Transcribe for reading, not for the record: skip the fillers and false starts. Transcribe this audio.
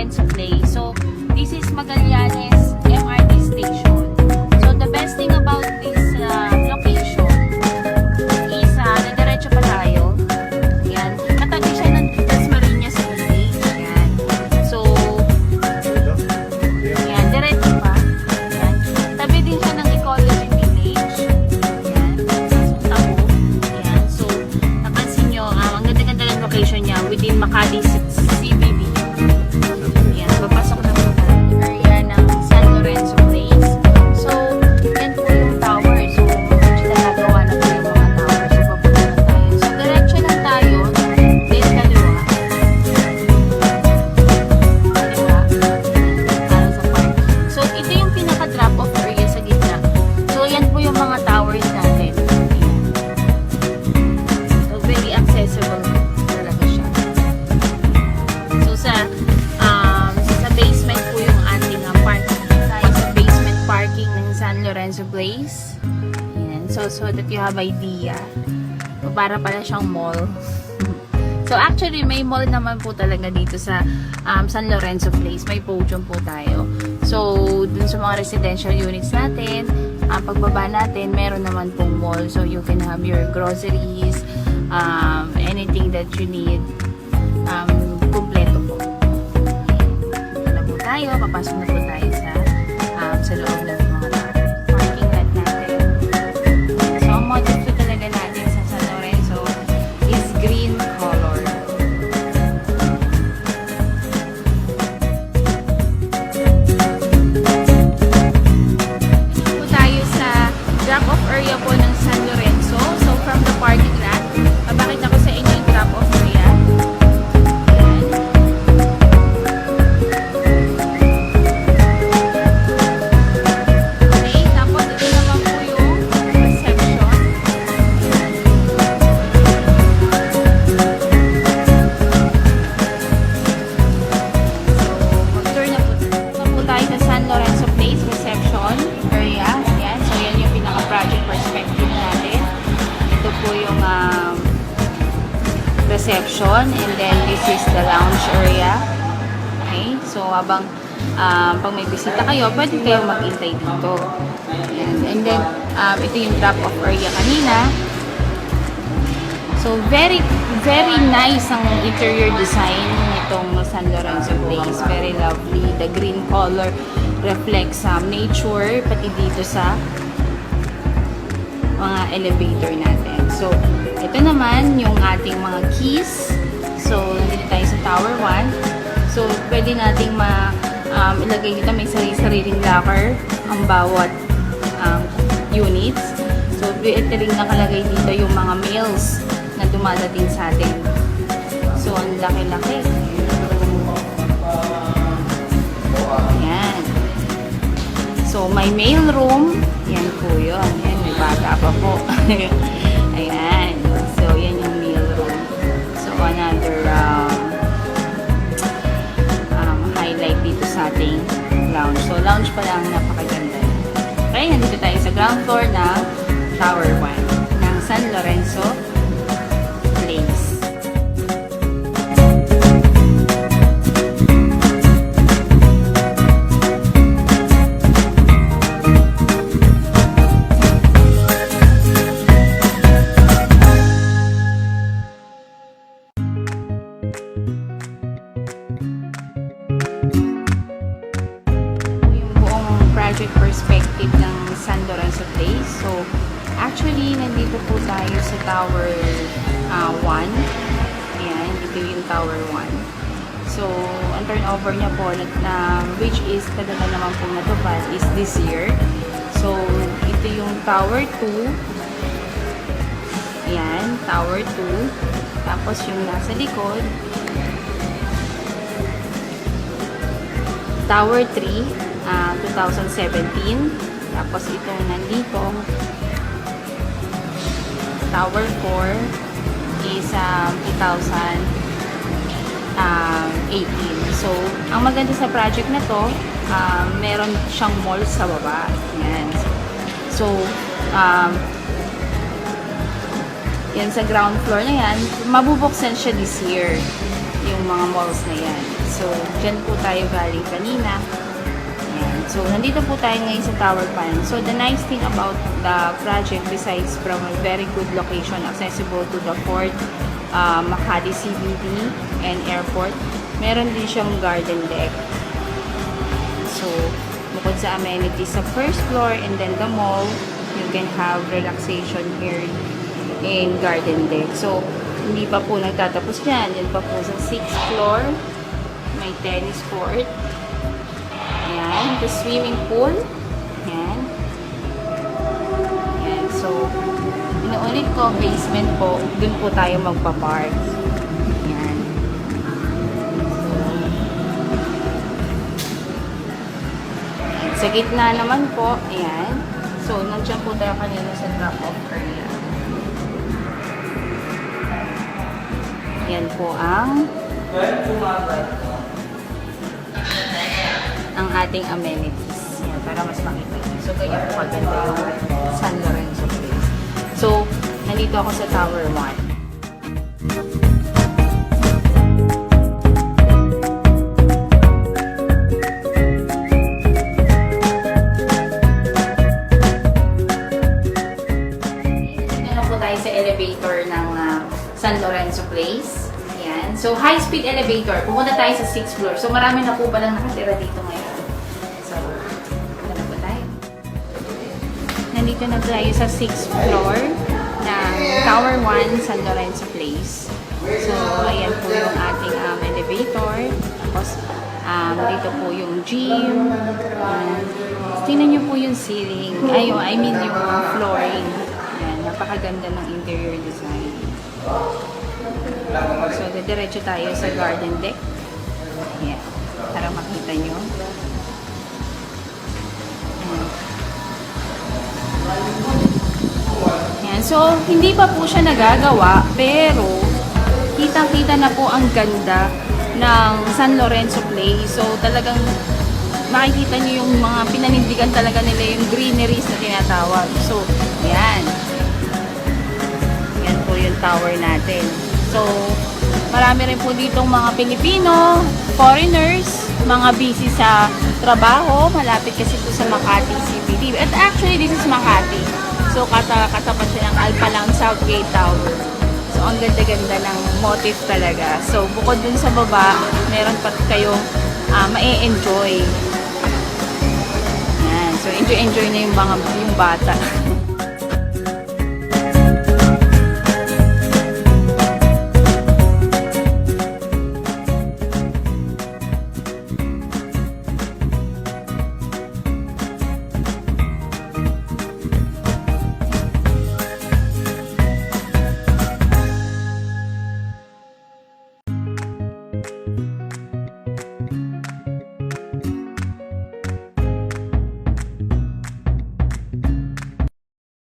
Lorenzo Place. So, this is Magallanes MRT station. So, the best thing about this location is nadiretso pa tayo. Yan. Katabi siya ng Dasmariñas Village. Yan. So, yan. Diretso pa. Yan. Tabi din siya ng Ecology Village. Yan. So, tabo. Yan. So, napansin nyo, ang ganda-ganda ng location niya within Makati CBD. Yan. Papasok na po tayo. Area ng San Lorenzo Place. So, yan po yung tower. So, nagagawa na po yung mga tower. So, papunta na tayo. So, diretso lang tayo. Then, kaliwa. Kaliwa. Para sa park. So, ito yung pinaka-drop-off area sa gitna. So, yan po yung mga towers natin. Ayan. So, very accessible talaga siya. So, sa basement po yung ating parking. Tayo sa basement parking ng San Lorenzo Place. Ayan. So that you have idea. So, para pala siyang mall. So, actually, may mall naman po talaga dito sa San Lorenzo Place. May podium po tayo. So, dun sa mga residential units natin, pagbaba natin, meron naman pong mall. So, you can have your groceries, anything that you need. Kumpleto po. Dito na po tayo. Papasok na po tayo sa loob ng mga parking lot natin. So, ang motive po talaga natin sa San Lorenzo is green color. Dito po tayo sa drop-off area po ng San Lorenzo. So, from the parking lot, mapakita ko sa inyo yung drop-off area. Reception, and then this is the lounge area. Okay, so habang pag may bisita kayo, pwede kayo mag-intay dito. And then ito yung drop-off area kanina. So very nice ang interior design nitong San Lorenzo Place. Very lovely. The green color reflects nature, pati dito sa mga elevator natin. So, ito naman yung ating mga keys. So, nandito tayo sa Tower 1. So, pwede nating ilagay dito. May sarili-sariling locker ang bawat units. So, ito rin nakalagay dito yung mga mails na dumadating sa atin. So, ang laki-laki. Ayan. So, may mail room. Yan po yun. Ayan, may bata pa po. Ayan. So, yan yung mail room. So, another highlight dito sa ating lounge. So, lounge pa lang, napakaganda. Okay, nandito tayo sa ground floor ng Tower 1 ng San Lorenzo Place. Project perspective ng San Lorenzo Place. So, actually, nandito po tayo sa Tower 1. Ayan, ito yung Tower 1. So, ang turnover niya po, which is talaga naman po natupad, is this year. So, ito yung Tower 2. Ayan, Tower 2. Tapos, yung nasa likod, Tower 3. 2017. Tapos itong nandito, Tower 4 is 2018. So, ang maganda sa project na to, meron siyang mall sa baba. Yan. So, yan sa ground floor na yan, mabubuksan siya this year, yung mga malls na yan. So, dyan po tayo galing kanina. Ayan. So, nandito po tayo ngayon sa Tower Pan. So, the nice thing about the project, besides from a very good location, accessible to the port, Makati CBD and airport, meron din siyang garden deck. So, bukod sa amenities sa first floor and then the mall, you can have relaxation here in garden deck. So, hindi pa po nagtatapos dyan. Yan pa po sa 6th floor. May tennis court. Ayan. The swimming pool. Ayan. Ayan. So, inuulit ko, basement po. Dun po tayo magpa-park. Ayan. Sa gitna naman po, ayan. So, nandiyan po tayo kanina sa drop-off area. Yan po ang ating amenities. Yan, para mas makita. So, ganyan po kaganda yung San Lorenzo Place. So, nandito ako sa Tower 1. Sa elevator ng San Lorenzo Place. Ayan. So, high-speed elevator. Pumunta tayo sa 6th floor. So, marami na po palang nakatira dito ngayon. So, punta na po tayo. Nandito na tayo sa 6th floor ng Tower 1 San Lorenzo Place. So, ayan po yung ating elevator. Tapos, dito po yung gym. Tingnan nyo po yung ceiling. I mean yung flooring. Napakaganda ng interior design. So, diretso tayo sa garden deck. Ayan. Para makita nyo. Ayan. So, hindi pa po siya nagagawa, pero kitang-kita na po ang ganda ng San Lorenzo Place. So, talagang makikita nyo yung mga pinanindigan talaga nila, yung greeneries na tinatawag. So, ayan. Yung tower natin. So, marami rin po ditong mga Pilipino, foreigners, mga busy sa trabaho. Malapit kasi po sa Makati CBD. At actually, this is Makati. So, katapat siya ng Alpalang Southgate Tower. So, ang ganda-ganda ng motif talaga. So, bukod dun sa baba, meron pa kayong ma-enjoy. Yan. So, enjoy na yung bata.